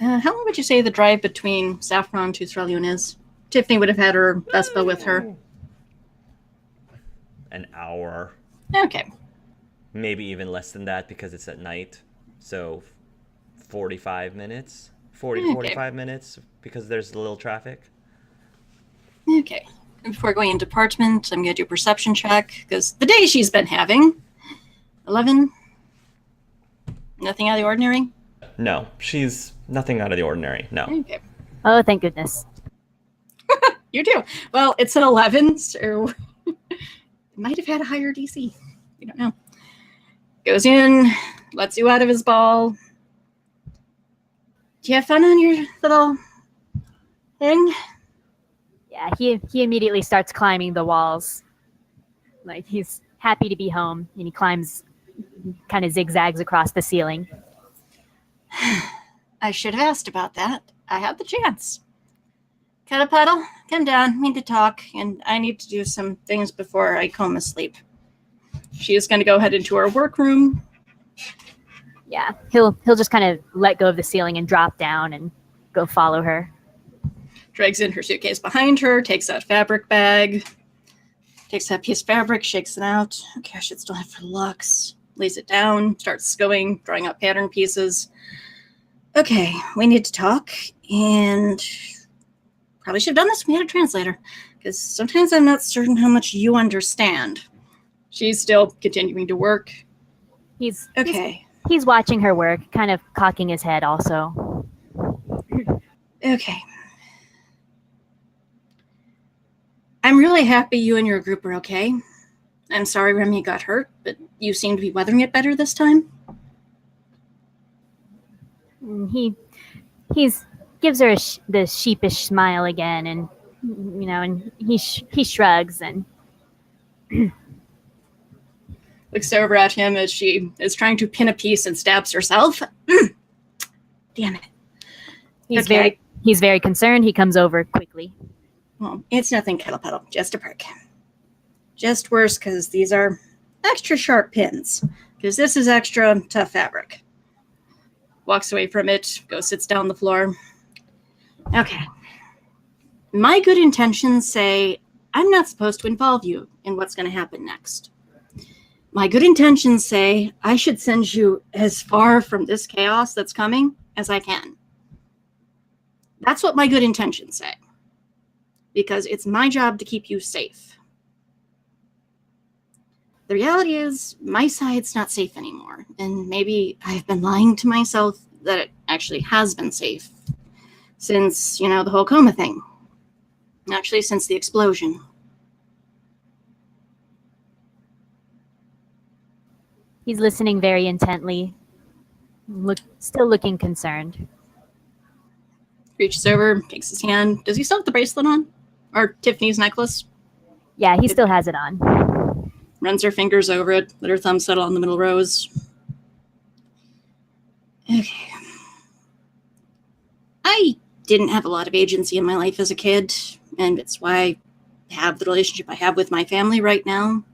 How long would you say the drive between Saffron to Thralion is? Tiffany would have had her Vespa with her. An hour. Okay. Maybe even less than that because it's at night. So 45 minutes. 40 to Okay. 45 minutes because there's a little traffic. Okay. And before going into department, I'm going to do a perception check because the day she's been having. 11. Nothing out of the ordinary? No, she's nothing out of the ordinary. No. Okay. Oh, thank goodness. You do. Well, it's an 11, so it might have had a higher DC. You don't know. Goes in, lets you out of his ball. Do you have fun on your little thing? Yeah, he immediately starts climbing the walls. Like, he's happy to be home, and he climbs, kind of zigzags across the ceiling. I should have asked about that. I had the chance. Catapuddle, come down. We need to talk, and I need to do some things before I coma sleep. She is going to go ahead into her workroom. Yeah, he'll just kind of let go of the ceiling and drop down and go follow her. Drags in her suitcase behind her, takes that fabric bag, takes that piece of fabric, shakes it out. Okay, I should still have for Lux. Lays it down, starts going, drawing up pattern pieces. Okay, we need to talk, and probably should have done this when we had a translator, because sometimes I'm not certain how much you understand. She's still continuing to work. He's watching her work, kind of cocking his head also. Okay. I'm really happy you and your group are okay. I'm sorry Remy got hurt, but you seem to be weathering it better this time. He gives her the sheepish smile again, and and he shrugs and looks over at him as she is trying to pin a piece and stabs herself. Damn it. He's very concerned. He comes over quickly. Well, it's nothing, Kettle Pedal, just a prick. Just worse because these are extra sharp pins, because this is extra tough fabric. Walks away from it, sits down on the floor. Okay. My good intentions say I'm not supposed to involve you in what's going to happen next. My good intentions say I should send you as far from this chaos that's coming as I can. That's what my good intentions say. Because it's my job to keep you safe. The reality is, my side's not safe anymore. And maybe I've been lying to myself that it actually has been safe since, the whole coma thing. Actually, since the explosion. He's listening very intently, still looking concerned. Reaches over, takes his hand. Does he still have the bracelet on? Or Tiffany's necklace? Yeah, he still has it on. Runs her fingers over it, let her thumb settle on the middle rose. Okay. I didn't have a lot of agency in my life as a kid, and it's why I have the relationship I have with my family right now.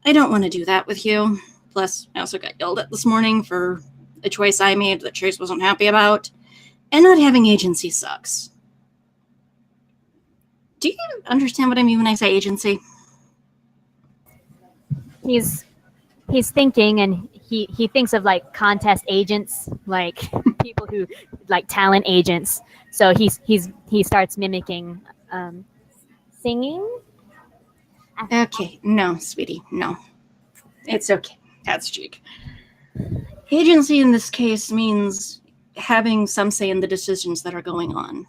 I don't want to do that with you. Plus, I also got yelled at this morning for a choice I made that Chase wasn't happy about. And not having agency sucks. Do you understand what I mean when I say agency? He's thinking, and he thinks of like contest agents, like people who like talent agents. So he starts mimicking singing. Okay, no, sweetie, no. It's okay. That's cheek. Agency in this case means having some say in the decisions that are going on.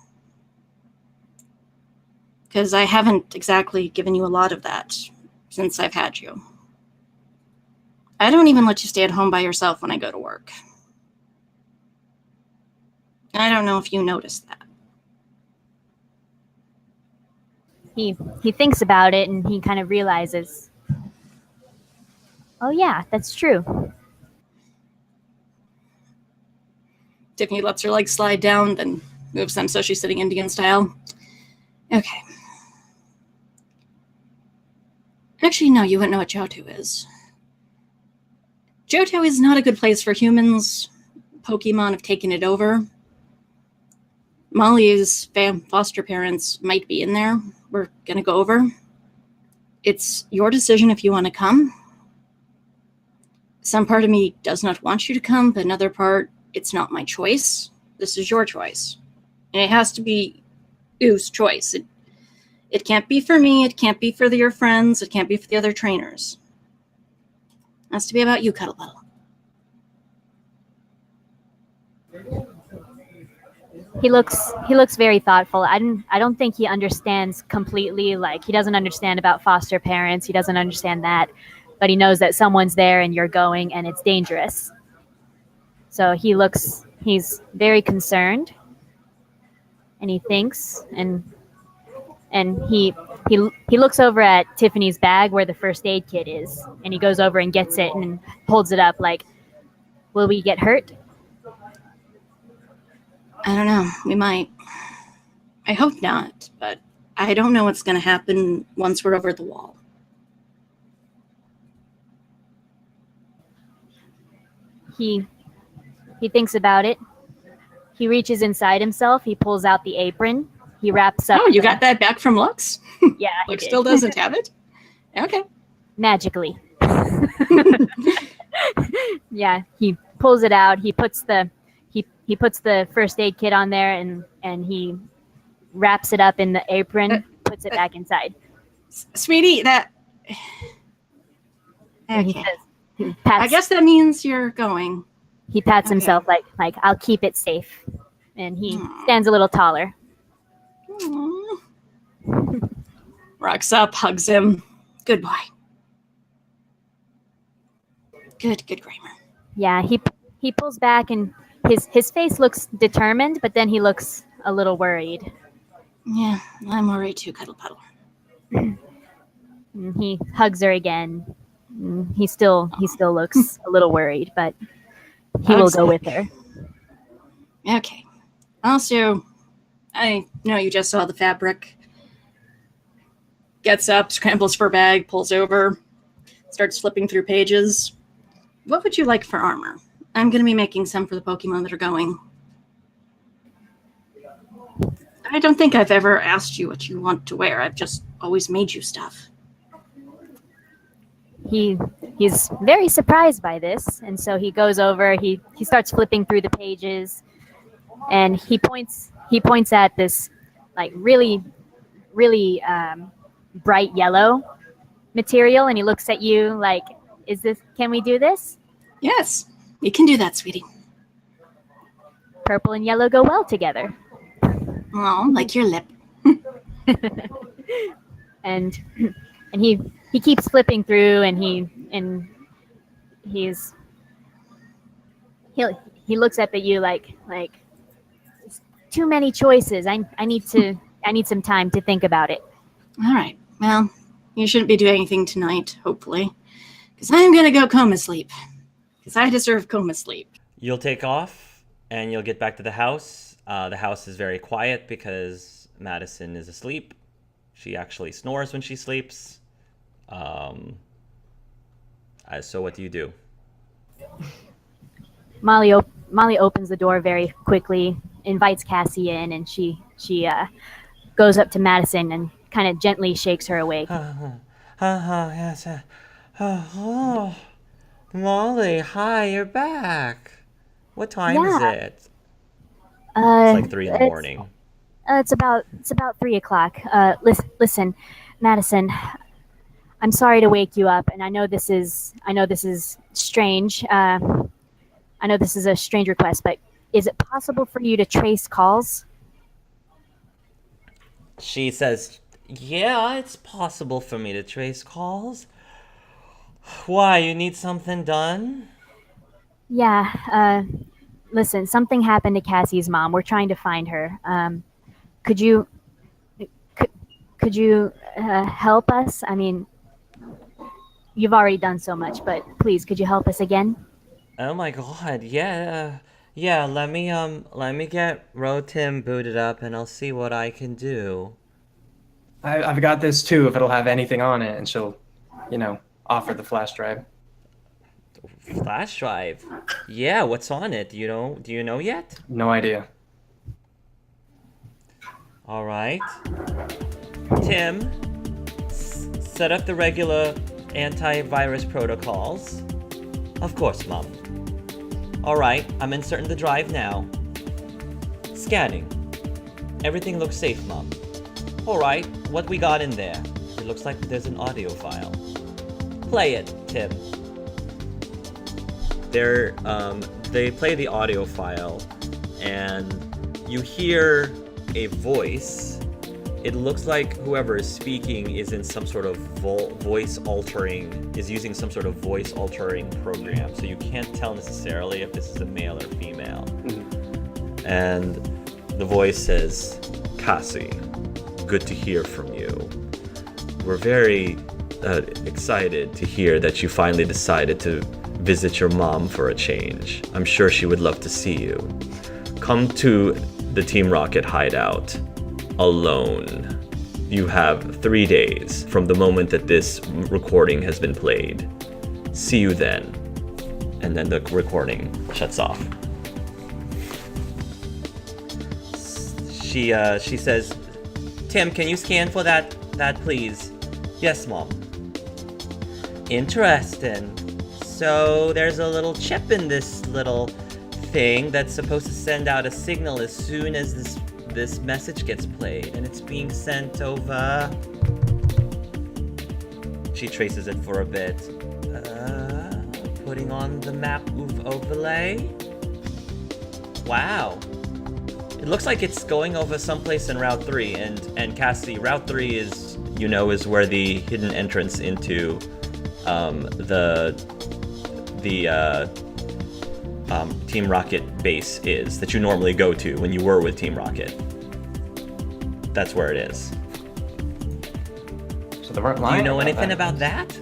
Because I haven't exactly given you a lot of that since I've had you. I don't even let you stay at home by yourself when I go to work. I don't know if you noticed that. He thinks about it, and he kind of realizes, oh yeah, that's true. Tiffany lets her legs slide down, then moves them so she's sitting Indian style. Okay. Actually, no, you wouldn't know what Johto is. Johto is not a good place for humans. Pokemon have taken it over. Molly's foster parents might be in there. We're going to go over. It's your decision if you want to come. Some part of me does not want you to come, but another part, it's not my choice. This is your choice. And it has to be Oo's choice. It can't be for me. It can't be for your friends. It can't be for the other trainers. It has to be about you, Cuddle Puddle. He looks very thoughtful. I don't think he understands completely. Like, he doesn't understand about foster parents. He doesn't understand that, but he knows that someone's there and you're going and it's dangerous. So he's very concerned, and he thinks, and he looks over at Tiffany's bag where the first aid kit is, and he goes over and gets it and holds it up like, will we get hurt? I don't know. We might. I hope not, but I don't know what's going to happen once we're over the wall. He thinks about it. He reaches inside himself. He pulls out the apron. He wraps up. Oh, you got that back from Lux? Yeah, he Lux did. still doesn't have it? Okay. Magically. Yeah, he pulls it out. He puts the first aid kit on there, and he wraps it up in the apron, puts it back inside. Sweetie, that... And Okay. he pats, I guess that means you're going. he pats Okay. himself like I'll keep it safe, and he stands a little taller. Aww. Rocks up, hugs him. Good boy. Good Kramer. Yeah, he pulls back, and his face looks determined, but then he looks a little worried. Yeah, I'm worried too, Cuddle Puddle. And he hugs her again. And he still looks a little worried, but he will go with her. Okay. Also, I know you just saw the fabric. Gets up, scrambles for a bag, pulls over, starts flipping through pages. What would you like for armor? I'm going to be making some for the Pokemon that are going. I don't think I've ever asked you what you want to wear. I've just always made you stuff. He's very surprised by this, and so he goes over. He starts flipping through the pages, and he points at this like really bright yellow material, and he looks at you like, can we do this? Yes, you can do that, sweetie. Purple and yellow go well together. Oh, like your lip. and he keeps flipping through, and he looks up at you like too many choices. I need some time to think about it. All right. Well, you shouldn't be doing anything tonight, hopefully, because I'm going to go coma sleep, because I deserve coma sleep. You'll take off, and you'll get back to the house. The house is very quiet because Madison is asleep. She actually snores when she sleeps. So what do you do? Molly opens the door very quickly, invites Cassie in, and she goes up to Madison and kind of gently shakes her awake. Yes. Oh, Molly, hi, you're back. What time is it? It's like 3 in the morning. It's about 3 o'clock. Listen, Madison, I'm sorry to wake you up, and I know this is strange. I know this is a strange request, but is it possible for you to trace calls? She says, yeah, it's possible for me to trace calls. Why, you need something done? Yeah, listen, something happened to Cassie's mom. We're trying to find her. Could you help us? I mean, you've already done so much, but please, could you help us again? Oh my god, yeah. Let me get Rotim booted up and I'll see what I can do. I've got this too, if it'll have anything on it, and she'll, offer the flash drive. Flash drive? Yeah, what's on it? Do you know yet? No idea. All right. Tim, set up the regular antivirus protocols. Of course, Mom. All right, I'm inserting the drive now. Scanning. Everything looks safe, Mom. All right, what we got in there? It looks like there's an audio file. Play it, Tim. They play the audio file, and you hear a voice. It looks like whoever is speaking is in some sort of using some sort of voice altering program. So you can't tell necessarily if this is a male or female. Mm-hmm. And the voice says, "Cassie, good to hear from you. We're very excited to hear that you finally decided to visit your mom for a change. I'm sure she would love to see you. Come to the Team Rocket hideout alone. You have 3 days from the moment that this recording has been played. See you then." And then the recording shuts off. She says, "Tim, can you scan for that please?" "Yes, Mom." "Interesting. So there's a little chip in this little thing that's supposed to send out a signal as soon as this message gets played, and it's being sent over." She traces it for a bit. Putting on the map overlay. Wow. It looks like it's going over someplace in Route 3, and Cassie, Route 3 is where the hidden entrance into the Team Rocket base is that you normally go to when you were with Team Rocket. That's where it is. So they weren't Do lying. you know anything about that?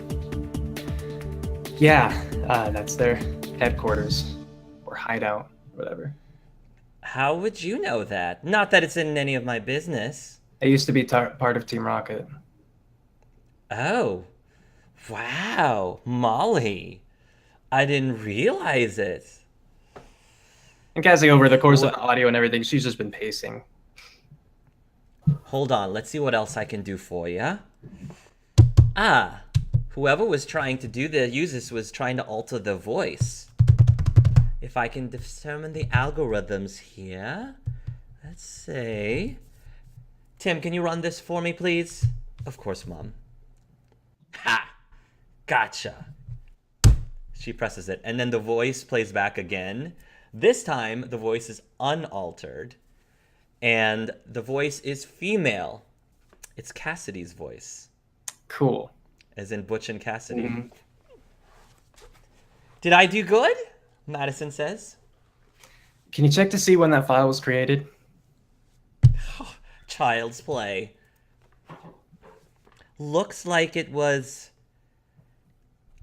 Yeah, that's their headquarters or hideout, whatever. How would you know that? Not that it's in any of my business. I used to be part of Team Rocket. Oh, wow, Molly. I didn't realize it. And Cassie, over the course of the audio and everything, she's just been pacing. Hold on, let's see what else I can do for you. Whoever was trying to use this was trying to alter the voice. If I can determine the algorithms here, let's see. Tim, can you run this for me, please? Of course, Mom. Ha! Gotcha. She presses it, and then the voice plays back again. This time, the voice is unaltered, and the voice is female. It's Cassidy's voice. Cool. As in Butch and Cassidy. Mm-hmm. Did I do good? Madison says. Can you check to see when that file was created? Child's play. Looks like it was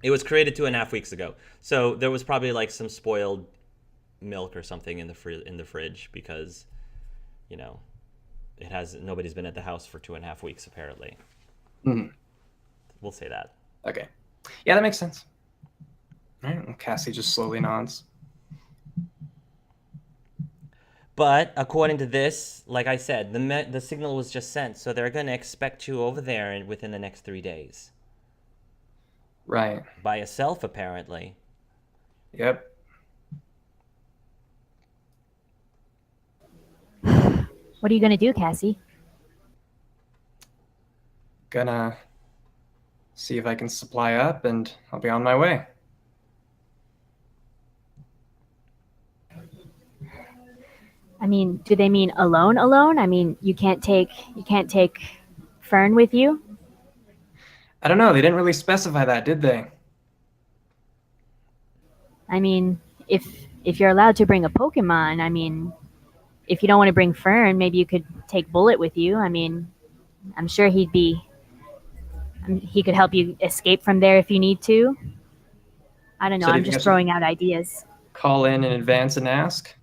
created 2.5 weeks ago. So there was probably like some spoiled milk or something in the fridge because, nobody's been at the house for 2.5 weeks apparently. Mm-hmm. We'll say that. Okay. Yeah, that makes sense. All right. Well, Cassie just slowly nods. But according to this, like I said, the signal was just sent, so they're going to expect you over there within the next 3 days. Right. By yourself, apparently. Yep. What are you gonna do, Cassie? Gonna see if I can supply up, and I'll be on my way. I mean, do they mean alone? I mean, you can't take Fern with you? I don't know. They didn't really specify that, did they? I mean, if you're allowed to bring a Pokemon, I mean, if you don't want to bring Fern, maybe you could take Bullet with you. I mean, I'm sure he could help you escape from there if you need to. I don't know. So I'm just throwing out ideas. Call in advance and ask?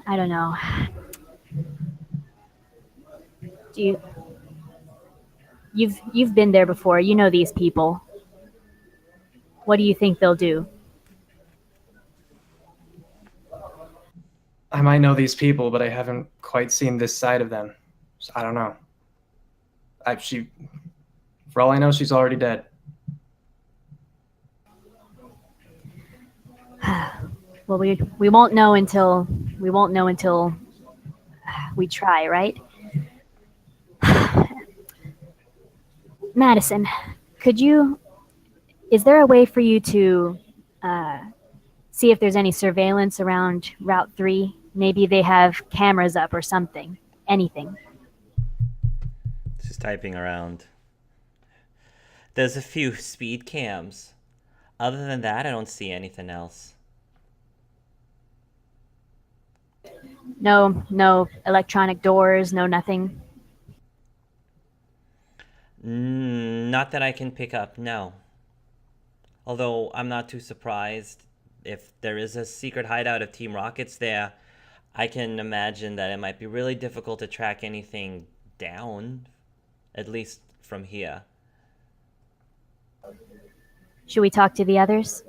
I don't know. You've been there before. You know these people. What do you think they'll do? I might know these people, but I haven't quite seen this side of them. So I don't know. For all I know, she's already dead. Well, we won't know until we try, right? Madison, is there a way for you to see if there's any surveillance around Route 3? Maybe they have cameras up or something. Anything. She's typing around. There's a few speed cams. Other than that, I don't see anything else. No electronic doors, no nothing. Not that I can pick up, no. Although I'm not too surprised if there is a secret hideout of Team Rocket's there. I can imagine that it might be really difficult to track anything down, at least from here. Should we talk to the others?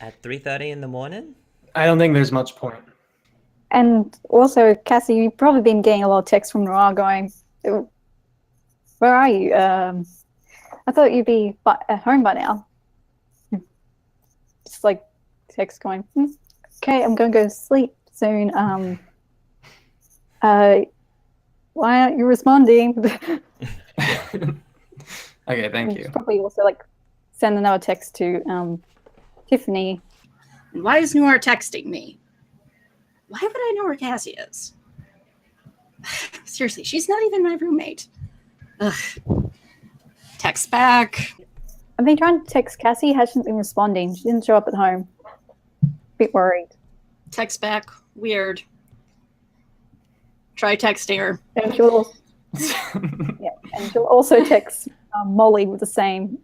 At 3:30 in the morning? I don't think there's much point. And also, Cassie, you've probably been getting a lot of texts from Noir going, where are you? I thought you'd be at home by now. Just like text going, okay, I'm going to go to sleep soon. Why aren't you responding? Okay, thank you. Probably also like send another text to Tiffany. And why is Noir texting me? Why would I know where Cassie is? Seriously, she's not even my roommate. Ugh. Text back. I've been trying to text Cassie, hasn't been responding. She didn't show up at home. Bit worried. Text back. Weird. Try texting her. And she'll also, and she'll also text Molly with the same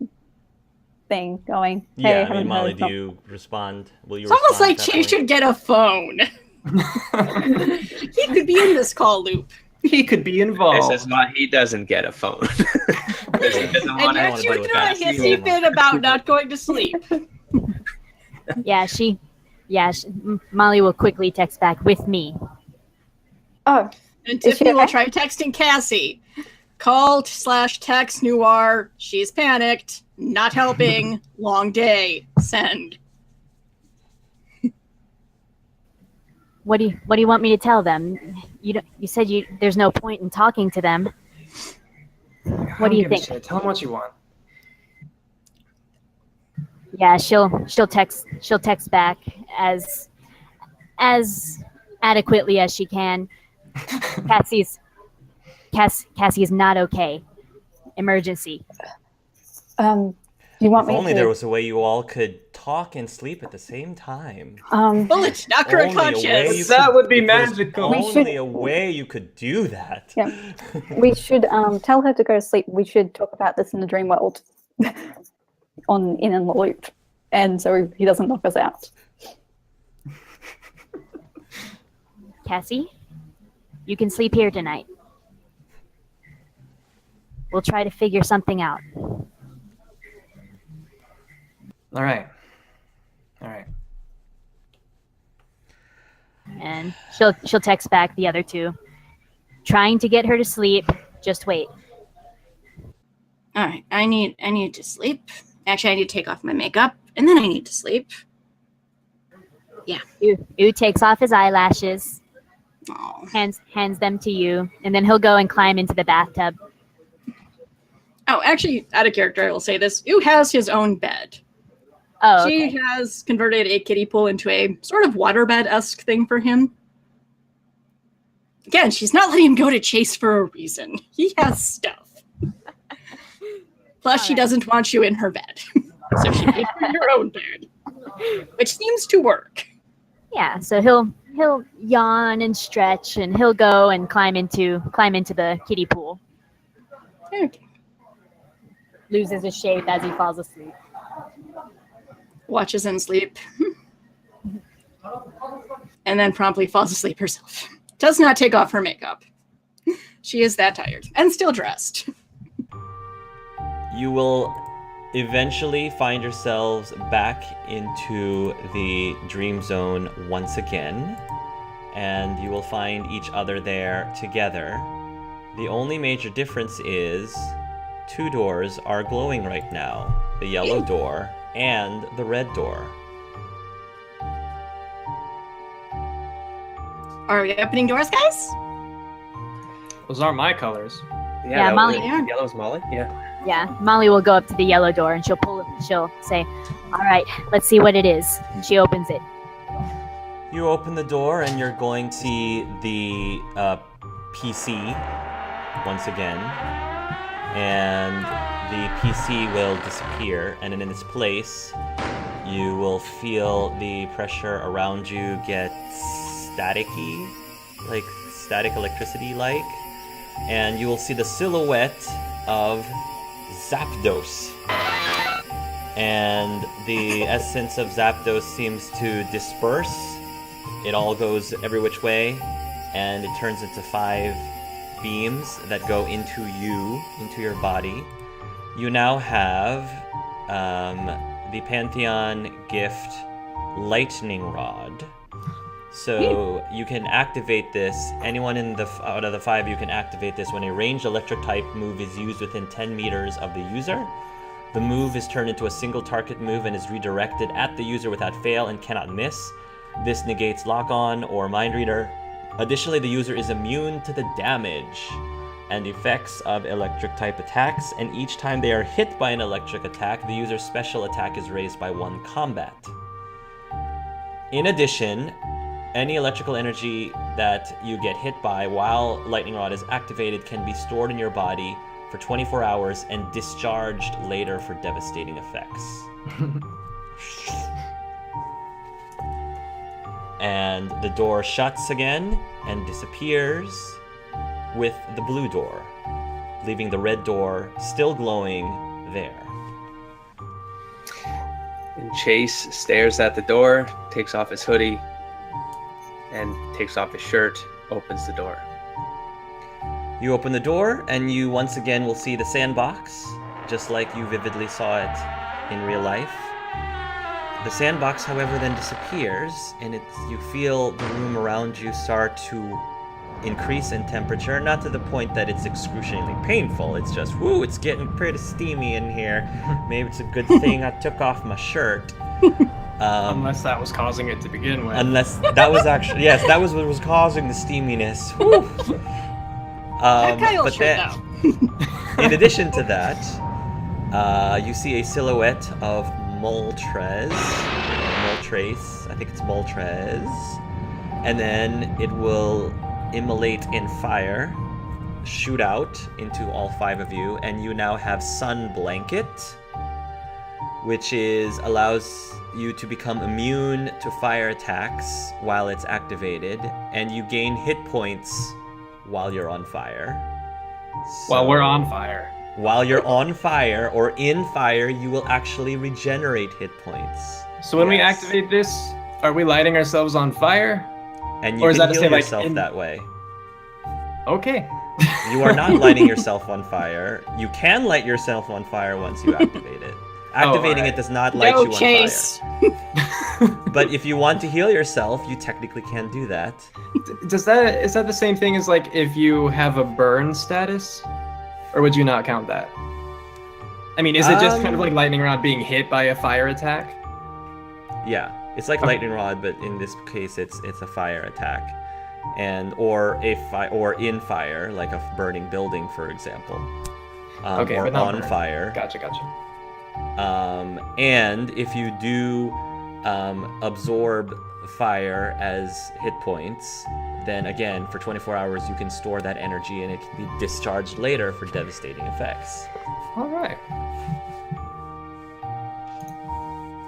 thing going, hey, Yeah, I mean, Molly, heard do you respond? Will you It's almost respond like at that she point? should get a phone. He could be in this call loop. He could be This involved. is why he doesn't get a phone. Because he doesn't And want yet to you deal with threw a that. hissy fit about not going to sleep. Molly will quickly text back with me. Oh, And Is she Tiffany will okay? try texting Cassie. Call/text Noir. She's panicked. Not helping. Long day. Send. What do you want me to tell them? You said there's no point in talking to them. What do you think? Tell him what you want. Yeah, she'll text back as adequately as she can. Cassie is not okay. Emergency. Do you want If me only to? there was a way you all could talk and sleep at the same time. Bullet, knock her Only a way unconscious. you That could- would be if there's magical. We Only should- a way you could do that. Yeah. We should tell her to go to sleep. We should talk about this in the dream world, in the loop, and so he doesn't knock us out. Cassie, you can sleep here tonight. We'll try to figure something out. All right. And she'll text back the other two, trying to get her to sleep. Just wait. All right, I need to sleep. Actually, I need to take off my makeup, and then I need to sleep. Ooh takes off his eyelashes, Oh, hands them to you, and then he'll go and climb into the bathtub. Actually, out of character, I will say this. Ooh has his own bed. Oh, She okay. has converted a kiddie pool into a sort of waterbed-esque thing for him. Again, she's not letting him go to Chase for a reason. He has stuff. Plus, she Alright. doesn't want you in her bed. So she gave you your own bed. Which seems to work. Yeah, so he'll yawn and stretch, and he'll go and climb into the kiddie pool. Okay. Loses his shape as he falls asleep. Watches him sleep. And then promptly falls asleep herself. Does not take off her makeup. She is that tired. And still dressed. You will eventually find yourselves back into the dream zone once again, and you will find each other there together. The only major difference is 2 doors are glowing right now, the yellow door and the red door. Are we opening doors, guys? Those aren't my colors. Yeah, Molly. Yellow's Molly. Yeah. Yeah, Molly will go up to the yellow door and she'll say, "All right, let's see what it is." And she opens it. You open the door and you're going to see the PC once again, and the PC will disappear, and in its place you will feel the pressure around you get staticky, like static electricity like, and you will see the silhouette of Zapdos. And the essence of Zapdos seems to disperse. It all goes every which way, and it turns into 5 beams that go into you, into your body. You now have the Pantheon gift Lightning Rod. So you can activate this. Anyone out of the 5, you can activate this when a ranged electric type move is used within 10 meters of the user. The move is turned into a single target move and is redirected at the user without fail and cannot miss. This negates lock-on or mind reader. Additionally, the user is immune to the damage and effects of electric type attacks, and each time they are hit by an electric attack, the user's special attack is raised by 1 combat. In addition, any electrical energy that you get hit by while Lightning Rod is activated can be stored in your body for 24 hours and discharged later for devastating effects. And the door shuts again and disappears with the blue door, leaving the red door still glowing there. And Chase stares at the door, takes off his hoodie, and takes off his shirt, opens the door. You open the door, and you once again will see the sandbox, just like you vividly saw it in real life. The sandbox, however, then disappears, and you feel the room around you start to increase in temperature, not to the point that it's excruciatingly painful. It's just, whoo, it's getting pretty steamy in here. Maybe it's a good thing I took off my shirt. Unless that was causing it to begin with. Unless that was actually, yes, that was what was causing the steaminess. Whew. But then, in addition to that, you see a silhouette of Moltres, I think it's Moltres, and then it will immolate in fire, shoot out into all 5 of you, and you now have Sun Blanket, which allows you to become immune to fire attacks while it's activated, and you gain hit points while you're on fire. While we're on fire. While you're on fire or in fire, you will actually regenerate hit points. So when we activate this, are we lighting ourselves on fire? And you can heal yourself that way. Okay. You are not lighting yourself on fire. You can light yourself on fire once you activate it. Activating it does not light you on Chase. fire. But if you want to heal yourself, you technically can do that. Is that the same thing as like if you have a burn status? Or would you not count that? I mean, is it just kind of like Lightning Rod being hit by a fire attack? Yeah, it's like Lightning Rod, but in this case, it's a fire attack, or in fire, like a burning building, for example. Okay, or but not on burn. fire. Gotcha. And if you do absorb fire as hit points, then again, for 24 hours, you can store that energy and it can be discharged later for devastating effects. All right.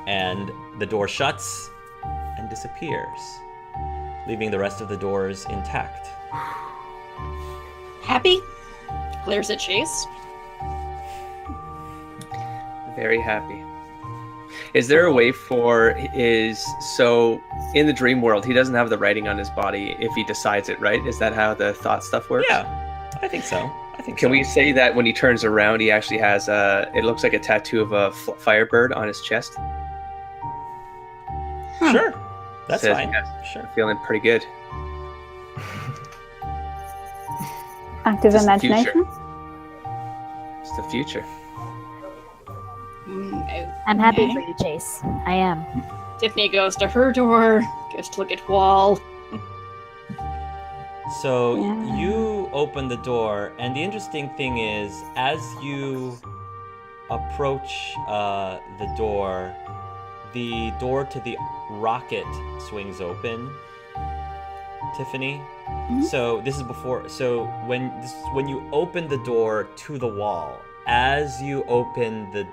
And the door shuts and disappears, leaving the rest of the doors intact. Happy? Glares at Chase. Very happy. Is there a way for so in the dream world, he doesn't have the writing on his body if he decides it, right? Is that how the thought stuff works? Yeah, I think so. I think Can so. we say that when he turns around, he actually has it looks like a tattoo of a firebird on his chest? Sure. That's Says, fine. "Yes, Sure. feeling pretty good. Active Just the future. imagination. It's the future. I'm happy Okay. for you, Chase. I am. Tiffany goes to her door, goes to look at wall. So Yeah. you open the door, and the interesting thing is, as you approach the door to the rocket swings open. Tiffany. Mhm. So this is before. So when you open the door to the wall, as you open the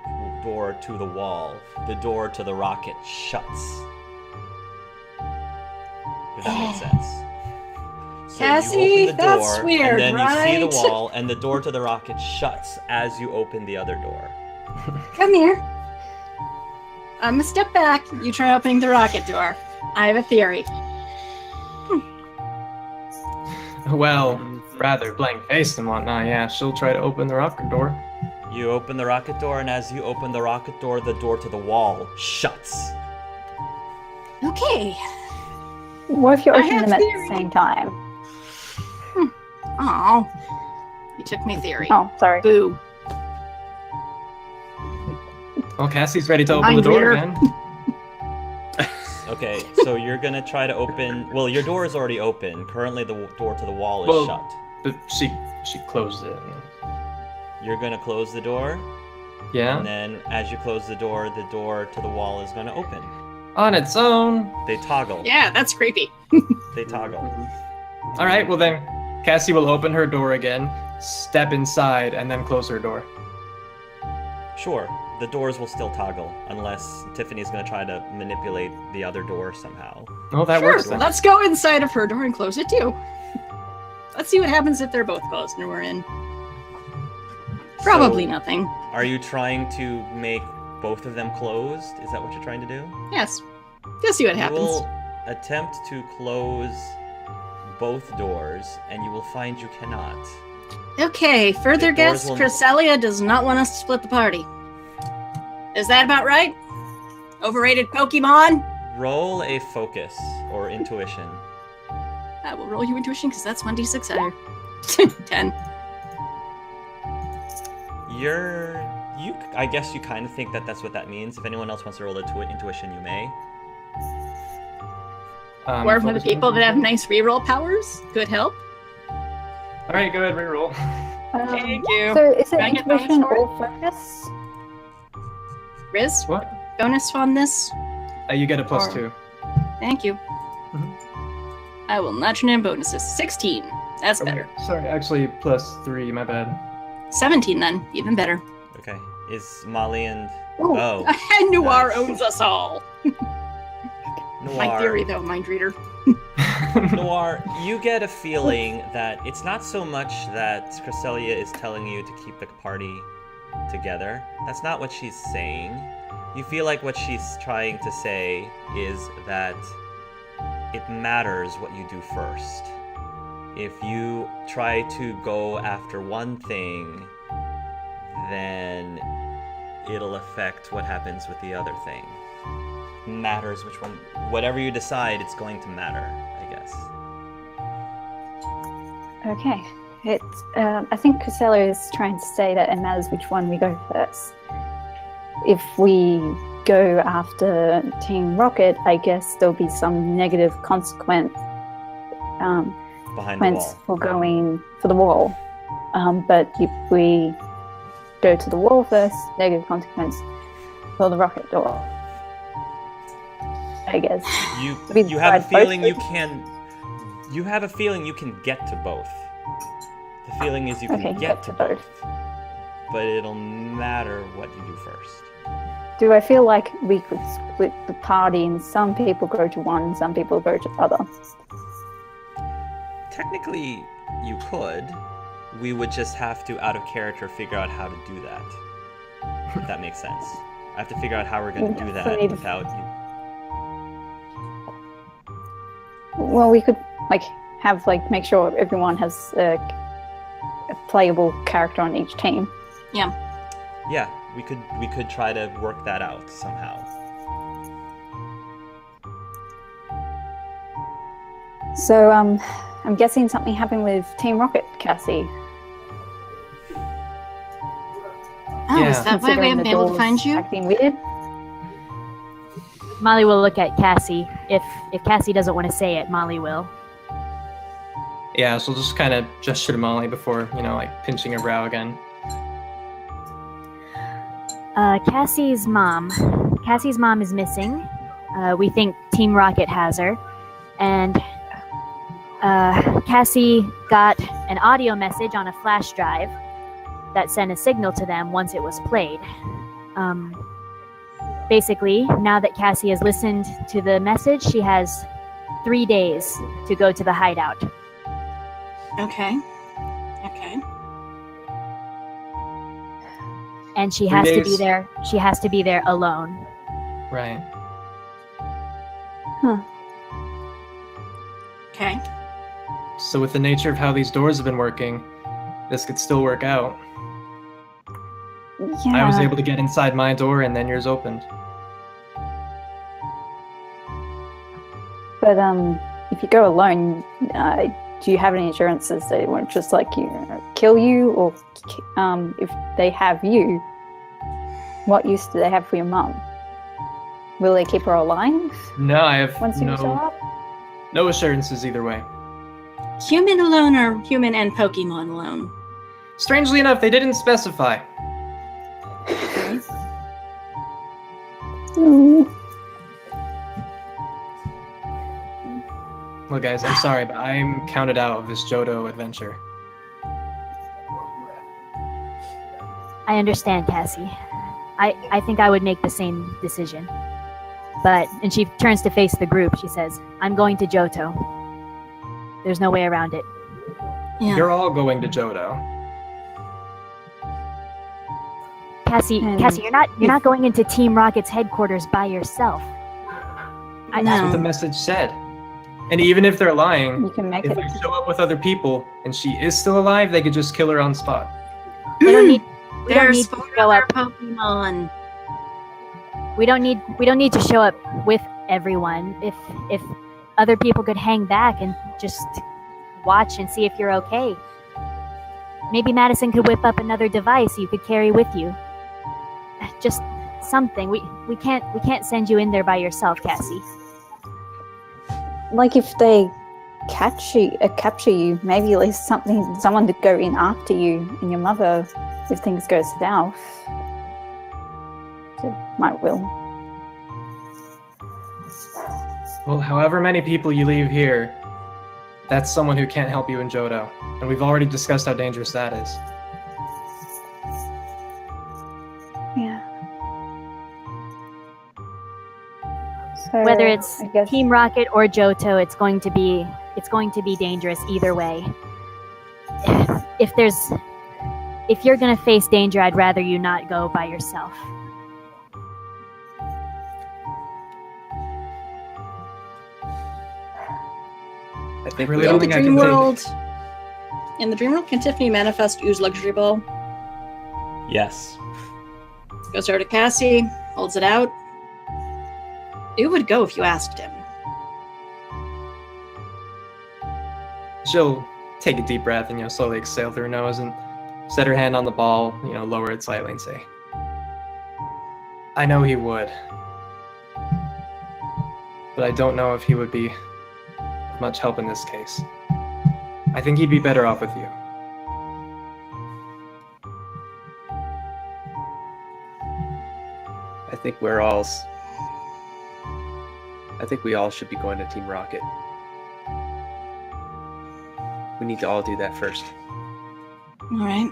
door to the wall, the door to the rocket shuts. If that makes sense. So Cassie, you open the that's door, weird, and then you see the right? wall, and the door to the rocket shuts as you open the other door. Come here. I'm gonna step back. You try opening the rocket door. I have a theory. Well, rather blank faced and whatnot. Yeah, she'll try to open the rocket door. You open the rocket door, and as you open the rocket door, the door to the wall shuts. Okay. What if you I open have them at theory. the same time? Oh, you took my theory. Oh, sorry. Boo. Well, Cassie's ready to open Mind the door reader. again. Okay, so you're gonna try to open. Well, your door is already open. Currently, the door to the wall is Well- shut. But she closed it. You're gonna close the door, Yeah, and then as you close the door to the wall is gonna open. on its own. They toggle. Yeah, that's creepy. They toggle. All right, well then, Cassie will open her door again, step inside, and then close her door. Sure, the doors will still toggle unless Tiffany's gonna try to manipulate the other door somehow. Oh, that Sure, works then. let's go inside of her door and close it too. Let's see what happens if they're both closed and we're in. Probably So, nothing. Are you trying to make both of them closed? Is that what you're trying to do? Yes. Just see what You happens. will attempt to close both doors, and you will find you cannot. Okay, further The doors guess, will- Cresselia does not want us to split the party. Is that about right? Overrated Pokemon? Roll a focus or intuition. I will roll you intuition because that's 1d6 higher. 10. I guess you kind of think that that's what that means. If anyone else wants to roll intuition, you may. Or for the focus people that have intuition. nice reroll powers could help. All right, go ahead, reroll. Thank you. So is it Can I get bonus intuition for it? or focus? Riz, What? bonus on this? You get a plus Or- 2. Thank you. Mhm. I will notch in bonuses. 16. That's better. Sorry, actually plus 3. My bad. 17 then. Even better. Okay. Is Molly and Ooh. Oh, And Noir nice. owns us all. My theory, though, mind reader. Noir, you get a feeling that it's not so much that Cresselia is telling you to keep the party together. That's not what she's saying. You feel like what she's trying to say is that it matters what you do first. If you try to go after one thing, then it'll affect what happens with the other thing. Matters which one. Whatever you decide, it's going to matter, I guess. Okay. I think Casella is trying to say that it matters which one we go first. If we go after Team Rocket, I guess there'll be some negative consequence Behind the wall. for going for the wall. But if we go to the wall first, negative consequence for the rocket door. I guess. We You have a decide both feeling you ways? can. You have a feeling you can get to both. The feeling is you can Okay, get to both, but it'll matter what you do first. Do I feel like we could split the party and some people go to one, some people go to other? Technically, you could. We would just have to, out of character, figure out how to do that. If that makes sense. I have to figure out how we're going to do that Maybe- without you. Well, we could make sure everyone has a playable character on each team. Yeah, we could try to work that out somehow. So, I'm guessing something happened with Team Rocket, Cassie. Oh, Yeah. is that why we Considering haven't the been able to doors find you? acting weird. Molly will look at Cassie. If Cassie doesn't want to say it, Molly will. Yeah, she'll just kind of gesture to Molly before, like pinching her brow again. Cassie's mom is missing. We think Team Rocket has her, and Cassie got an audio message on a flash drive that sent a signal to them once it was played. Basically, now that Cassie has listened to the message, she has 3 days to go to the hideout. Okay. And she 3 has to be days? there. She has to be there alone. Right. Okay. So with the nature of how these doors have been working, this could still work out. Yeah. I was able to get inside my door and then yours opened. But if you go alone, do you have any assurances they won't just kill you, or if they have you, what use do they have for your mum? Will they keep her alive No, I have once you show up? no assurances either way. Human alone or human and Pokemon alone? Strangely enough, they didn't specify. Well, guys, I'm sorry, but I'm counted out of this Johto adventure. I understand, Cassie. I think I would make the same decision. And she turns to face the group. She says, I'm going to Johto. There's no way around it. Yeah. You're all going to Johto. Cassie, you're not going into Team Rocket's headquarters by yourself. That's what the message said. And even if they're lying, You can make if it. they show up with other people and she is still alive, they could just kill her on spot. We don't need to There's show 4 other up. Pokemon. We don't need to show up with everyone. If other people could hang back and just watch and see if you're okay. Maybe Madison could whip up another device you could carry with you. Just something. We can't send you in there by yourself, Cassie. Like if they capture you, maybe at least someone to go in after you and your mother if things go south. So might will. Well, however many people you leave here, that's someone who can't help you in Johto. And we've already discussed how dangerous that is. Yeah. So, Whether it's I guess, Team Rocket or Johto, it's going to be dangerous either way. If you're gonna face danger, I'd rather you not go by yourself. I think really we don't all think I In can the take- dream world, in the dream world, can Tiffany manifest use luxury ball? Yes. Goes over to Cassie, holds it out. It would go if you asked him. She'll take a deep breath and slowly exhale through her nose and set her hand on the ball, lower it slightly and say, I know he would. But I don't know if he would be of much help in this case. I think he'd be better off with you. I think we all should be going to Team Rocket. We need to all do that first. All right.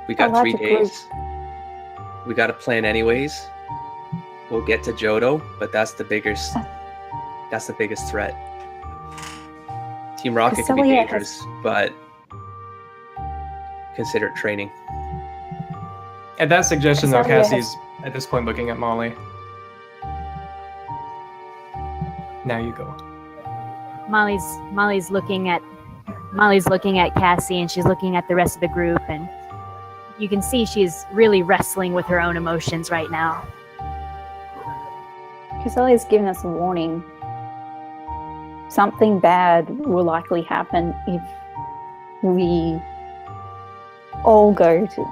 We got like 3 a group. days. We got a plan anyways. We'll get to Johto, but that's the biggest threat. Team Rocket can be Cassilia dangerous, but consider it training. At that suggestion, though, Cassilia Cassie's at this point looking at Molly. Now you go. Molly's looking at Molly's looking at Cassie and she's looking at the rest of the group, and you can see she's really wrestling with her own emotions right now. Casalia's given us a warning. Something bad will likely happen if we all go to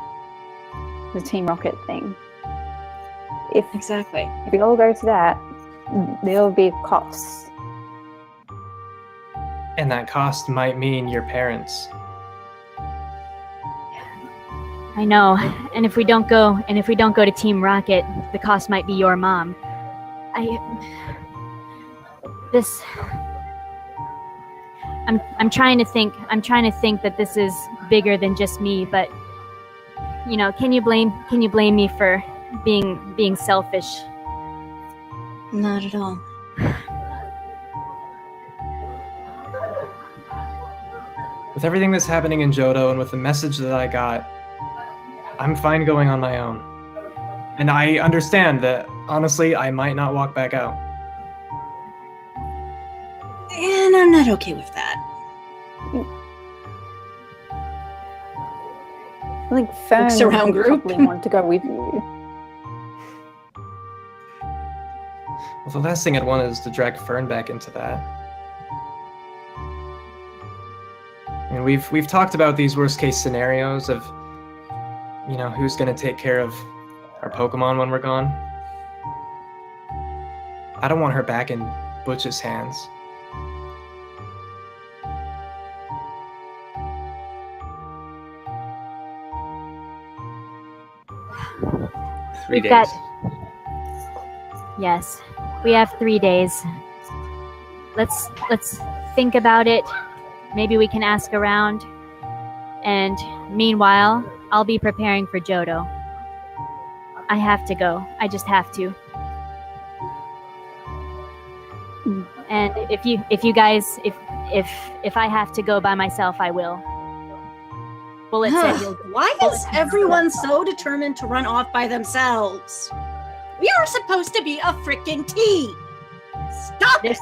the Team Rocket thing. If Exactly. we all go to that, there'll be a cost. And that cost might mean your parents. I know. And if we don't go to Team Rocket, the cost might be your mom. I'm trying to think that this is bigger than just me, but you know, can you blame me for being selfish? Not at all. With everything that's happening in Johto and with the message that I got, I'm fine going on my own. And I understand that, honestly, I might not walk back out. And I'm not okay with that. I think Fern Looks around would group. probably want to go with you. Well, the last thing I'd want is to drag Fern back into that. And we've talked about these worst case scenarios of, you know, who's going to take care of our Pokemon when we're gone. I don't want her back in Butch's hands. We've got. Yes, we have 3 days. Let's think about it. Maybe we can ask around. And meanwhile, I'll be preparing for Johto. I have to go. I just have to. And if you guys, if I have to go by myself, I will. Bullet said he'll. Why is everyone so determined to run off by themselves? We are supposed to be a freaking team. Stop it.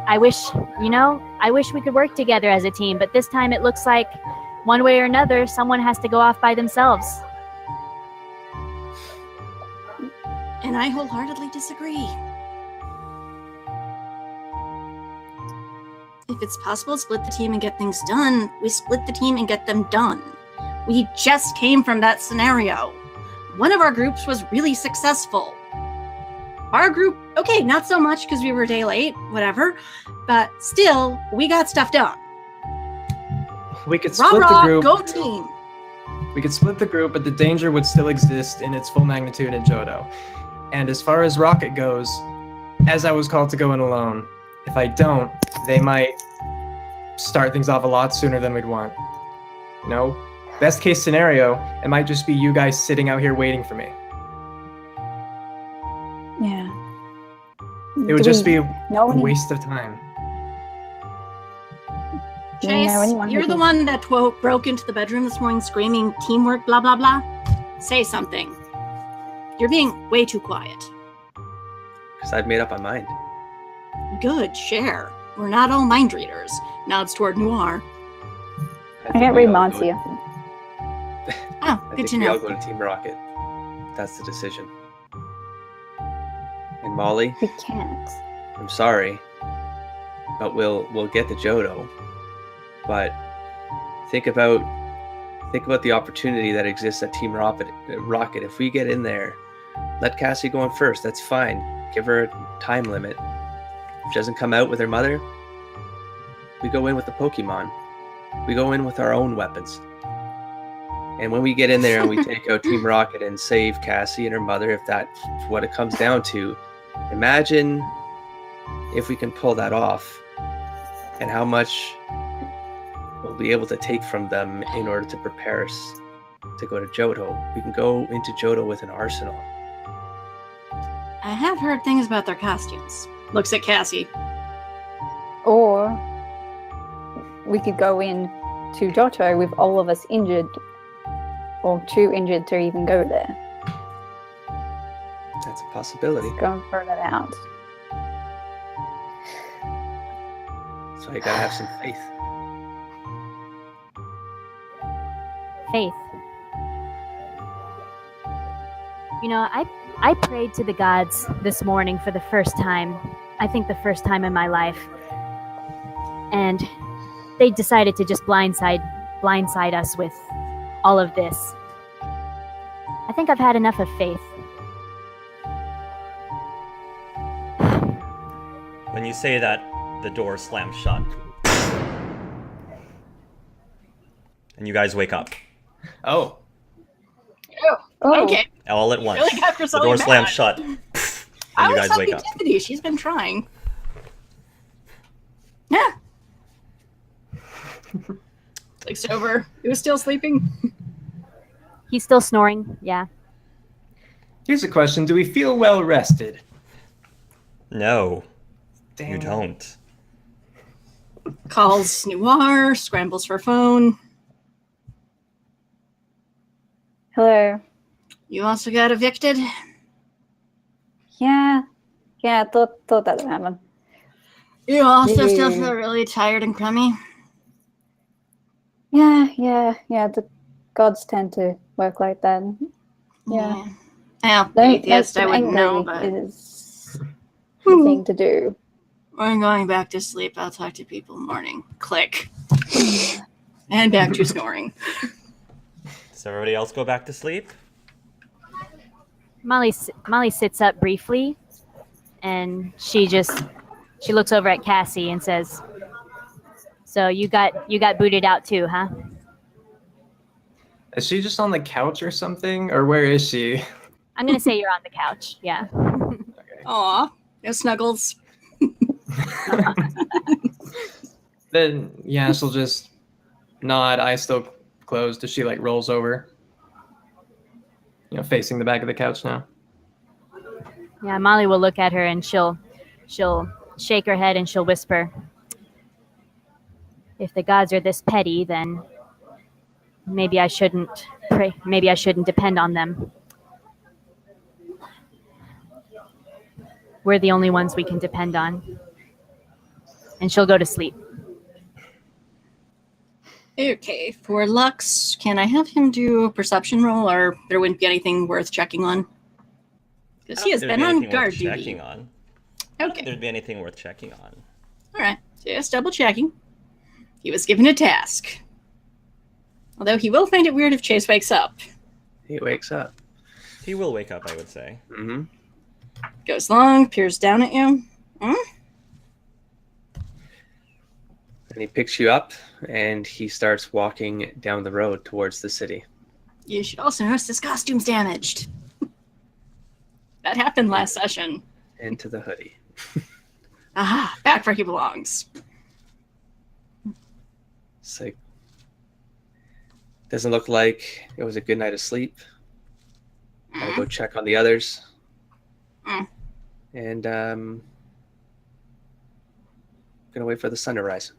I wish we could work together as a team, but this time it looks like one way or another, someone has to go off by themselves. And I wholeheartedly disagree. If it's possible to split the team and get things done, we split the team and get them done. We just came from that scenario. One of our groups was really successful. Our group, okay, not so much because we were a day late, whatever, but still, we got stuff done. We could split the group. Go team. We could split the group, but the danger would still exist in its full magnitude in Johto. And as far as Rocket goes, as I was called to go in alone, if I don't, they might start things off a lot sooner than we'd want. You know, best case scenario, it might just be you guys sitting out here waiting for me. Yeah. It would just be a know any- waste of time. Do you know Chase, anyone who you're the can- one that broke into the bedroom this morning screaming teamwork, blah, blah, blah. Say something. You're being way too quiet. Because I've made up my mind. Good, share. We're not all mind readers. Nods toward Noir. I can't read Monty. Oh, I good think to we all know. go to Team Rocket. That's the decision. And Molly, We can't. I'm sorry, but we'll get the Johto. But think about the opportunity that exists at Team Rocket. If we get in there, let Cassie go in first. That's fine. Give her a time limit. If she doesn't come out with her mother, we go in with the Pokemon. We go in with our own weapons. And when we get in there and we take out Team Rocket and save Cassie and her mother, if that's what it comes down to, imagine if we can pull that off and how much we'll be able to take from them in order to prepare us to go to Johto. We can go into Johto with an arsenal. I have heard things about their costumes. Looks at Cassie. Or we could go in to Johto with all of us injured, or too injured to even go there. That's a possibility. Go and throw that out. So you gotta have some faith. Faith. You know, I prayed to the gods this morning for the first time. I think the first time in my life. And they decided to just blindside us with all of this. I think I've had enough of faith. When you say that, the door slams shut. And you guys wake up. Oh, Oh, Okay. All at once. Really got The yourself door mad. slams shut. I And you was guys wake helping up. Tiffany. She's been trying. Yeah. Looks over. Who's still sleeping? He's still snoring, yeah. here's a question. Do we feel well rested? No, Dang. you don't. Calls Noir, scrambles for phone. hello. You also got evicted? Yeah, I thought that would happen. You also still Yeah. feel really tired and crummy? Yeah. The gods tend to work like that. Yeah. Well, Don't atheist, make I them wouldn't know, angry but is the thing to do. I'm going back to sleep. I'll talk to people in the morning. Click. And back to snoring. Does everybody else go back to sleep? Molly sits up briefly, and she looks over at Cassie and says, "So you got booted out too, huh?" Is she just on the couch or something? Or where is she? I'm gonna say you're on the couch. Yeah. Okay. Aw, no snuggles. Then, yeah, she'll just nod, eyes still closed as she, like, rolls over. You know, facing the back of the couch now. Yeah. Molly will look at her and she'll shake her head and she'll whisper, "If the gods are this petty, then maybe I shouldn't pray. Maybe I shouldn't depend on them. We're the only ones we can depend on." And she'll go to sleep. Okay, for Lux, can I have him do a perception roll, or there wouldn't be anything worth checking on? Because he has There'd been be on anything guard worth duty. checking on. I don't think Okay, there'd be anything worth checking on. all right. Just double checking. He was given a task. Although he will find it weird if Chase wakes up. He wakes up. He will wake up, I would say. Mm-hmm. Goes long, peers down at you. And he picks you up, and he starts walking down the road towards the city. You should also notice his costume's damaged. That happened last session. Into the hoodie. Aha, back where he belongs. It's like, doesn't look like it was a good night of sleep. I'll go check on the others. Mm. And gonna wait for the sun to rise.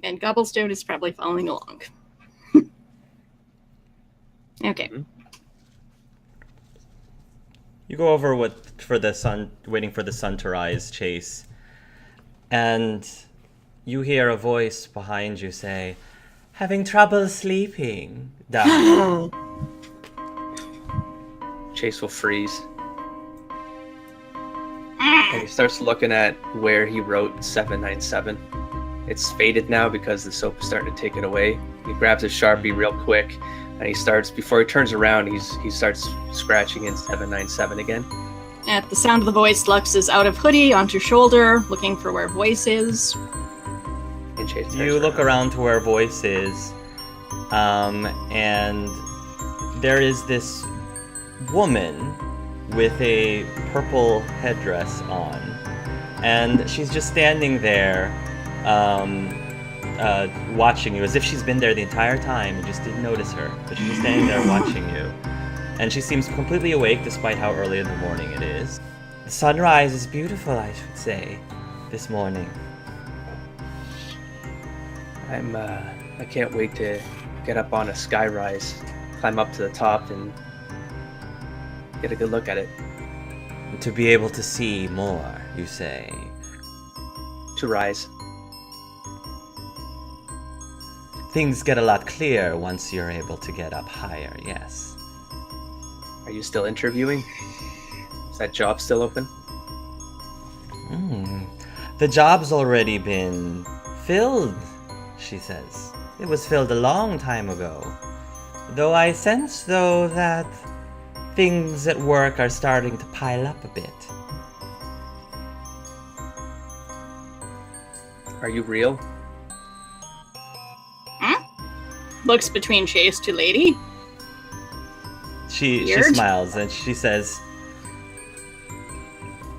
And Gobblestone is probably following along. Okay. You go over waiting for the sun to rise, Chase, and you hear a voice behind you say, "Having trouble sleeping, Deja'Vu?" Chase will freeze. And he starts looking at where he wrote 797. It's faded now because the soap is starting to take it away. He grabs a Sharpie real quick, and he starts, before he turns around, he starts scratching in 797 again. At the sound of the voice, Lux is out of hoodie, onto shoulder, looking for where voice is. And Chase turns You look around to where voice is, and there is this woman with a purple headdress on, and she's just standing there watching you as if she's been there the entire time. You just didn't notice her, but she's just standing there watching you, and she seems completely awake despite how early in the morning it is. The sunrise is beautiful, I should say, this morning. I can't wait to get up on a skyrise, climb up to the top, and get a good look at it. To be able to see more, you say. to rise. Things get a lot clearer once you're able to get up higher, yes. Are you still interviewing? Is that job still open? The job's already been filled, she says. It was filled a long time ago. Though I sense, though, that things at work are starting to pile up a bit. Are you real? Looks between Chase to Lady. She Weird. smiles and she says,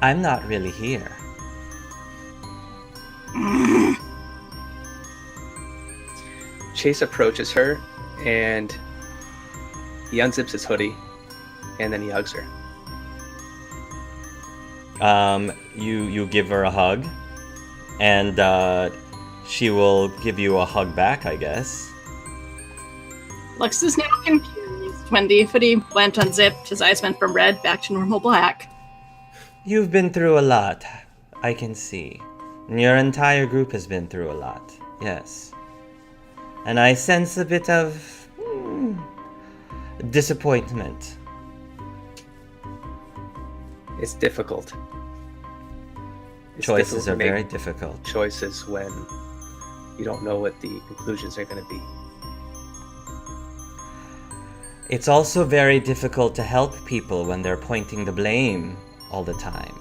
I'm not really here. Chase approaches her and he unzips his hoodie and then he hugs her. You give her a hug, and she will give you a hug back, I guess. Lux is now confused. When the hoodie went unzipped, his eyes went from red back to normal black. You've been through a lot, I can see. Your entire group has been through a lot, yes. And I sense a bit of disappointment. It's difficult. Choices are to make very difficult. choices when you don't know what the conclusions are going to be. It's also very difficult to help people when they're pointing the blame all the time.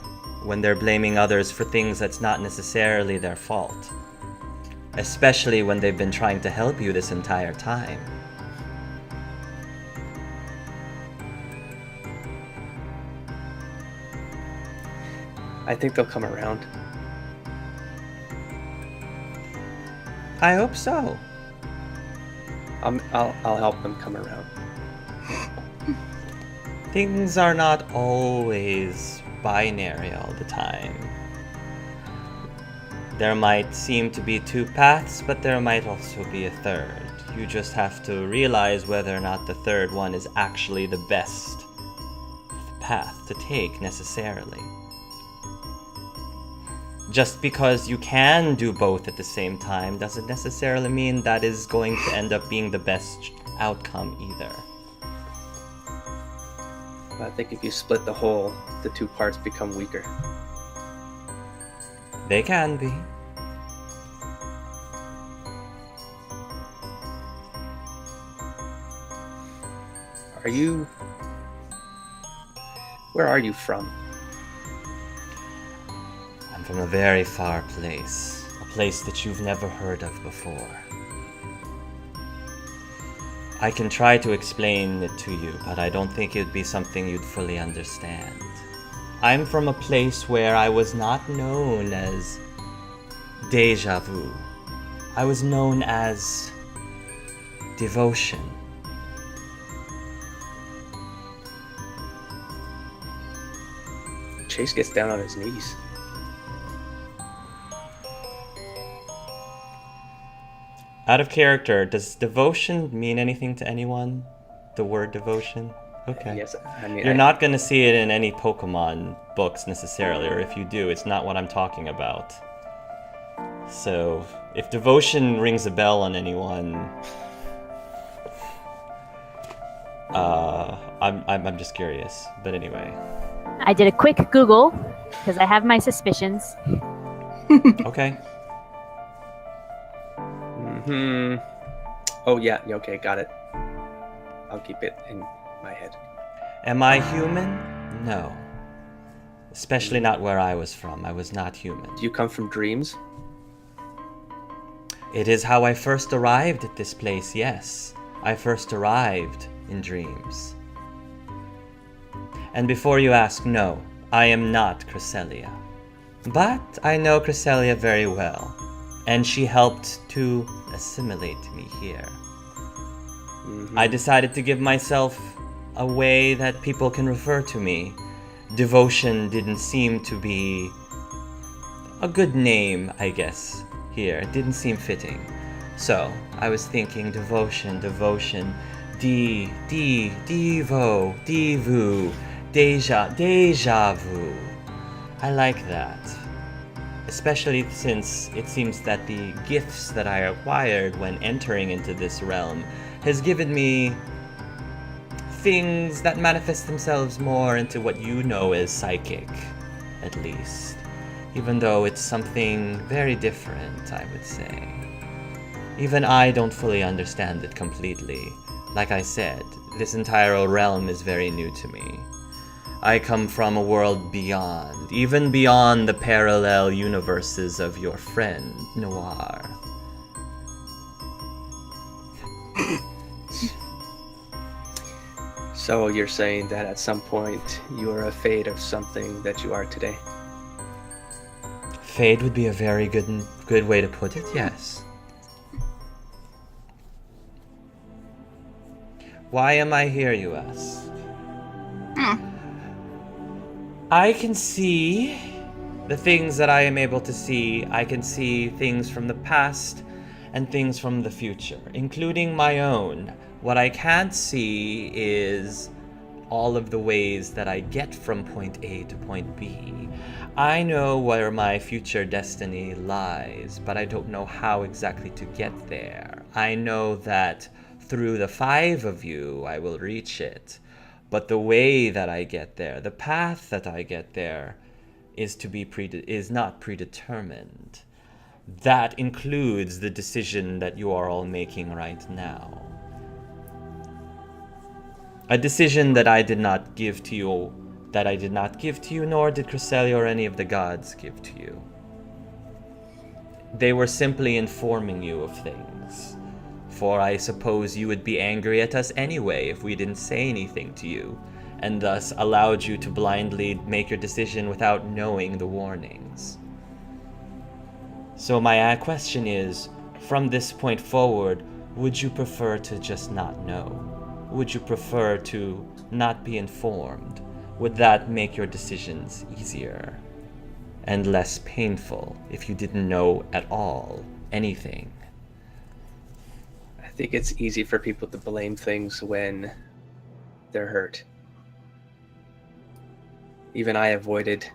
When they're blaming others for things that's not necessarily their fault. Especially when they've been trying to help you this entire time. I think they'll come around. I hope so. I'll help them come around. Things are not always binary all the time. There might seem to be two paths, but there might also be a third. You just have to realize whether or not the third one is actually the best path to take necessarily. Just because you can do both at the same time doesn't necessarily mean that is going to end up being the best outcome either. I think if you split the whole, the two parts become weaker. They can be. Where are you from? I'm from a very far place. A place that you've never heard of before. I can try to explain it to you, but I don't think it'd be something you'd fully understand. I'm from a place where I was not known as Deja'Vu. I was known as Devotion. Chase gets down on his knees. Out of character, does devotion mean anything to anyone? The word devotion? Okay. Yes, I mean, You're not going to see it in any Pokemon books necessarily, or if you do, it's not what I'm talking about. So, if devotion rings a bell on anyone, I'm just curious. But anyway. I did a quick Google because I have my suspicions. Okay. Oh yeah, okay, got it. I'll keep it in my head. Am I human? No. Especially not where I was from. I was not human. Do you come from dreams? It is how I first arrived at this place, yes. I first arrived in dreams. And before you ask, no, I am not Cresselia. But I know Cresselia very well, and she helped to assimilate me here. I decided to give myself a way that people can refer to me. Devotion didn't seem to be a good name, I guess, here. It didn't seem fitting. So, I was thinking devotion, Devo, Deja'Vu. I like that. especially since it seems that the gifts that I acquired when entering into this realm has given me things that manifest themselves more into what you know as psychic, at least. Even though it's something very different, I would say. Even I don't fully understand it completely. Like I said, this entire realm is very new to me. I come from a world beyond, even beyond the parallel universes of your friend, Noir. So you're saying that at some point you are a fade of something that you are today? Fade would be a very good way to put it, yes. Why am I here, you ask? I can see the things that I am able to see. I can see things from the past and things from the future, including my own. What I can't see is all of the ways that I get from point A to point B. I know where my future destiny lies, but I don't know how exactly to get there. I know that through the 5 of you, I will reach it. But the way that I get there, the path that I get there, is not predetermined. That includes the decision that you are all making right now. A decision that I did not give to you, nor did Cresselia or any of the gods give to you. They were simply informing you of things. For I suppose you would be angry at us anyway if we didn't say anything to you, and thus allowed you to blindly make your decision without knowing the warnings. So my question is, from this point forward, would you prefer to just not know? Would you prefer to not be informed? Would that make your decisions easier and less painful if you didn't know at all anything? I think it's easy for people to blame things when they're hurt. Even I avoided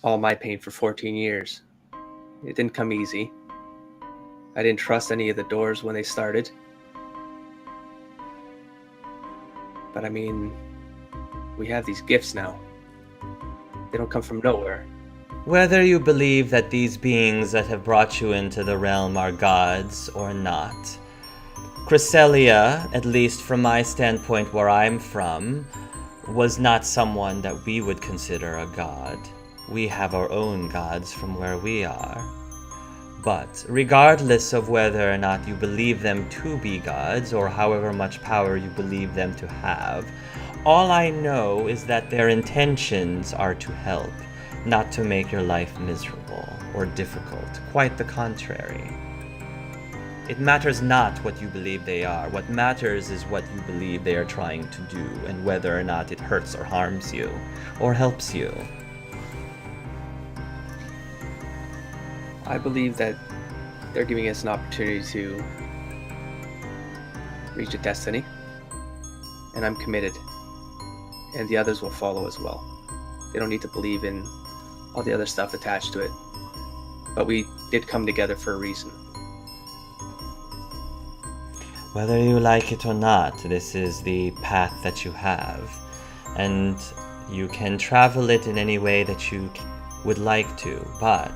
all my pain for 14 years. It didn't come easy. I didn't trust any of the doors when they started. But I mean, we have these gifts now. They don't come from nowhere. Whether you believe that these beings that have brought you into the realm are gods or not, Cresselia, at least from my standpoint where I'm from, was not someone that we would consider a god. We have our own gods from where we are. But regardless of whether or not you believe them to be gods, or however much power you believe them to have, all I know is that their intentions are to help, not to make your life miserable or difficult. Quite the contrary. It matters not what you believe they are. What matters is what you believe they are trying to do, and whether or not it hurts or harms you, or helps you. I believe that they're giving us an opportunity to reach a destiny, and I'm committed, and the others will follow as well. They don't need to believe in all the other stuff attached to it, but we did come together for a reason. Whether you like it or not, this is the path that you have, and you can travel it in any way that you would like to, but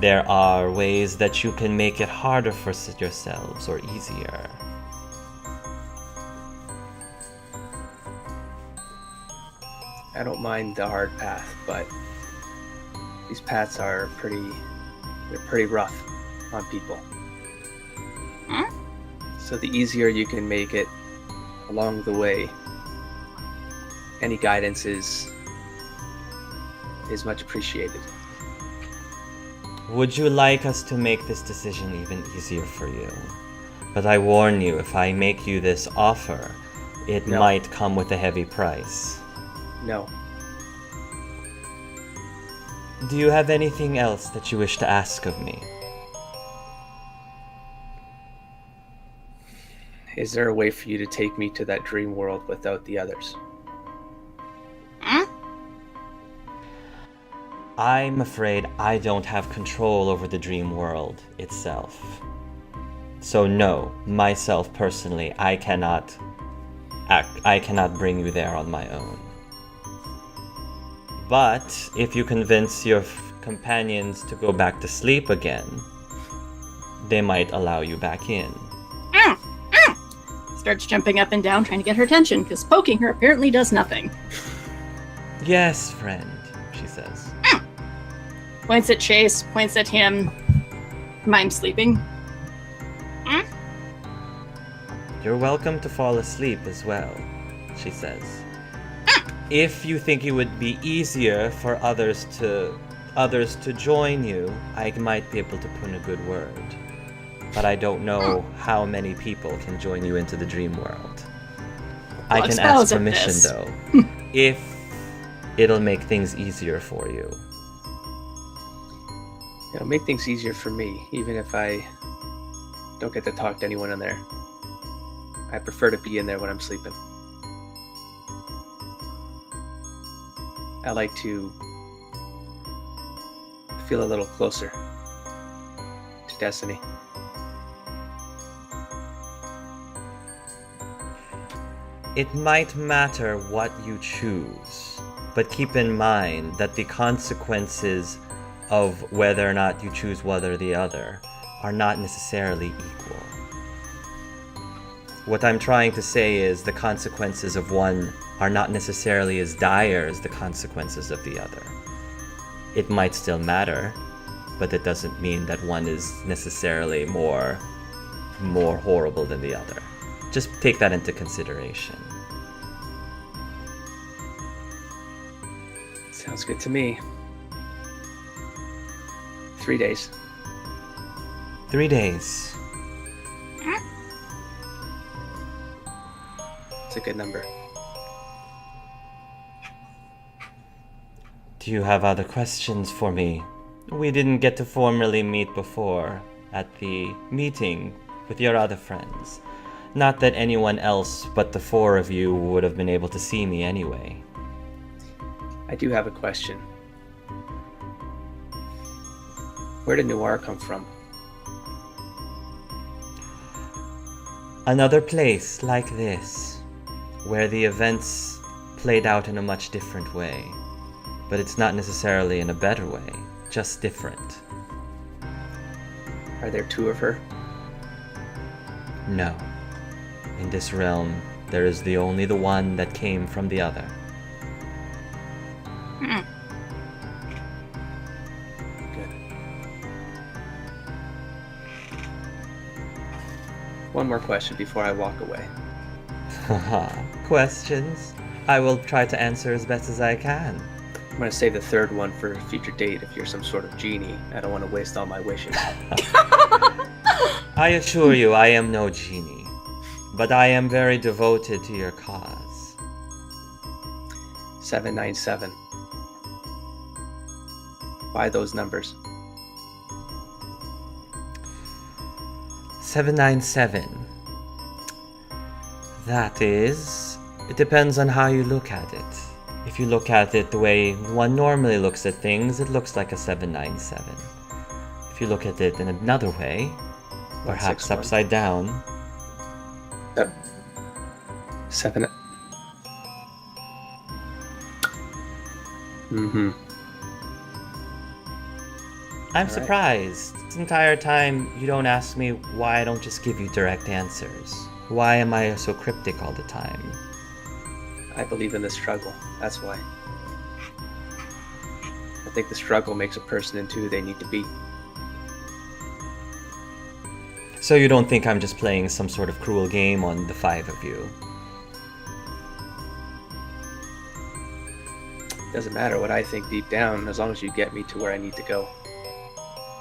there are ways that you can make it harder for yourselves or easier. I don't mind the hard path, but these paths are pretty rough on people. So the easier you can make it along the way, any guidance is much appreciated. Would you like us to make this decision even easier for you? But I warn you, if I make you this offer, it No. might come with a heavy price. No. Do you have anything else that you wish to ask of me? Is there a way for you to take me to that dream world without the others? I'm afraid I don't have control over the dream world itself. So no, myself personally, I cannot bring you there on my own. But if you convince your companions to go back to sleep again, they might allow you back in. Starts jumping up and down, trying to get her attention, because poking her apparently does nothing. Yes, friend, she says. Points at Chase, points at him. Mind sleeping. You're welcome to fall asleep as well, she says. If you think it would be easier for others to join you, I might be able to put in a good word. But I don't know how many people can join you into the dream world. I can ask permission though, if it'll make things easier for you. It'll make things easier for me, even if I don't get to talk to anyone in there. I prefer to be in there when I'm sleeping. I like to feel a little closer to Destiny. It might matter what you choose, but keep in mind that the consequences of whether or not you choose one or the other are not necessarily equal. What I'm trying to say is the consequences of one are not necessarily as dire as the consequences of the other. It might still matter, but it doesn't mean that one is necessarily more horrible than the other. Just take that into consideration. Sounds good to me. 3 days. 3 days. It's a good number. Do you have other questions for me? We didn't get to formally meet before at the meeting with your other friends. Not that anyone else but the four of you would have been able to see me anyway. I do have a question. Where did Noir come from? Another place like this, where the events played out in a much different way. But it's not necessarily in a better way, just different. Are there two of her? No. In this realm, there is only the one that came from the other. Good. One more question before I walk away. Haha, questions? I will try to answer as best as I can. I'm going to save the third one for a future date if you're some sort of genie. I don't want to waste all my wishes. I assure you, I am no genie. But I am very devoted to your cause. 797. Why those numbers? 797. That is... It depends on how you look at it. If you look at it the way one normally looks at things, it looks like a 797. If you look at it in another way, perhaps 161. upside down... 7. Mm-hmm. I'm Alright. surprised. This entire time you don't ask me why I don't just give you direct answers. Why am I so cryptic all the time? I believe in the struggle. That's why. I think the struggle makes a person into who they need to be. So you don't think I'm just playing some sort of cruel game on the five of you? Doesn't matter what I think deep down, as long as you get me to where I need to go.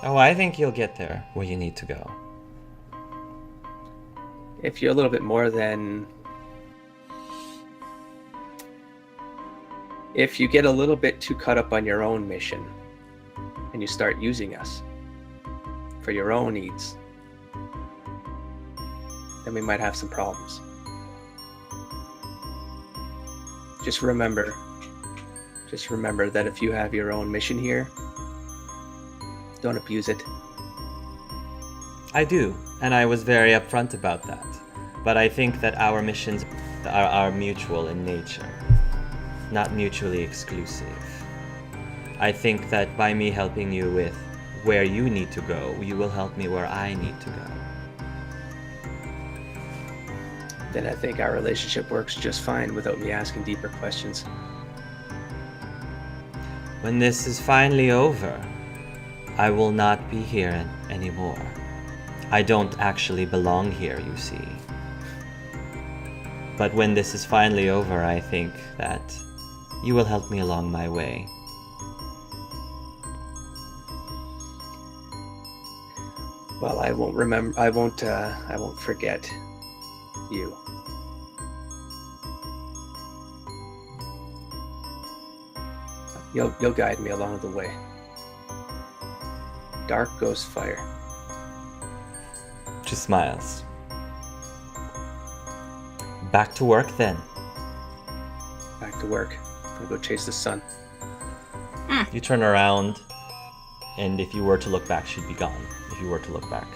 Oh, I think you'll get there, where you need to go. If you're a little bit more than... If you get a little bit too caught up on your own mission, and you start using us for your own needs, then we might have some problems. Just remember Just remember that if you have your own mission here, don't abuse it. I do, and I was very upfront about that. But I think that our missions are mutual in nature, not mutually exclusive. I think that by me helping you with where you need to go, you will help me where I need to go. Then I think our relationship works just fine without me asking deeper questions. When this is finally over, I will not be here anymore. I don't actually belong here, you see. But when this is finally over, I think that you will help me along my way. Well, I won't remember. I won't forget you. You'll guide me along the way. Dark goes fire. She smiles. Back to work then. Back to work. I'll go chase the sun. You turn around, and if you were to look back, she'd be gone. If you were to look back.